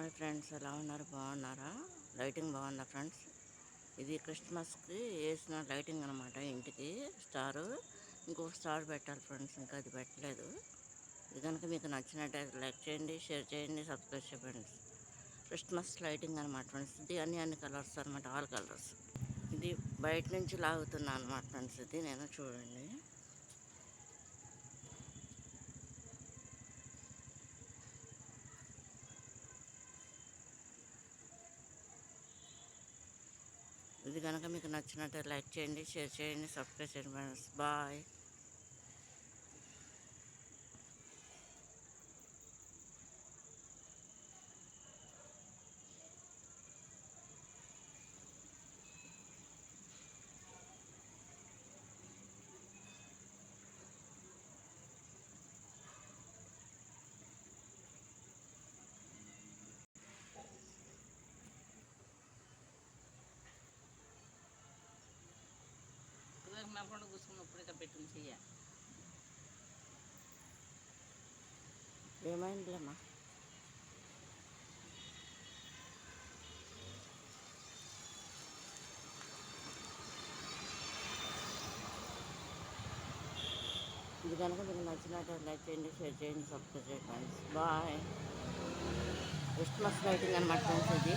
Hi friends, ఎలా ఉన్నారు? బాగున్నారా? లైటింగ్ బాగుందా ఫ్రెండ్స్? ఇది క్రిస్మస్కి వేసిన లైటింగ్ అనమాట. ఇంటికి స్టారు, ఇంకొక స్టార్ పెట్టాలి ఫ్రెండ్స్, ఇంకా అది పెట్టలేదు. ఇది కనుక మీకు నచ్చినట్టయితే లైక్ చేయండి, షేర్ చేయండి, సబ్స్క్రైబ్ చేయండి. క్రిస్మస్ లైటింగ్ అనమాట ఫ్రెండ్స్. ఇది అన్ని కలర్స్ అనమాట, ఆల్ కలర్స్. ఇది బయట నుంచి లాగుతున్నా అనమాట ఫ్రెండ్స్. ఇది నేను చూడండి. ఇది కనుక మీకు నచ్చినట్టు లైక్ చేయండి, షేర్ చేయండి, సబ్స్క్రైబ్ చేయండి ఫ్రెండ్స్. బాయ్. మా పండుగ కూర్చున్నప్పుడు ఇక పెట్టుకుని చెయ్య ఏమైందిలేమ్మా? ఇది కనుక మీకు నచ్చినట్టు లైక్ చేయండి, షేర్ చేయండి, సబ్స్క్రైబ్ చేయండి ఫ్రెండ్స్. బాయ్. క్రిస్మస్ లైటింగ్ అనమాట ఫ్రెండ్స్ ఇది.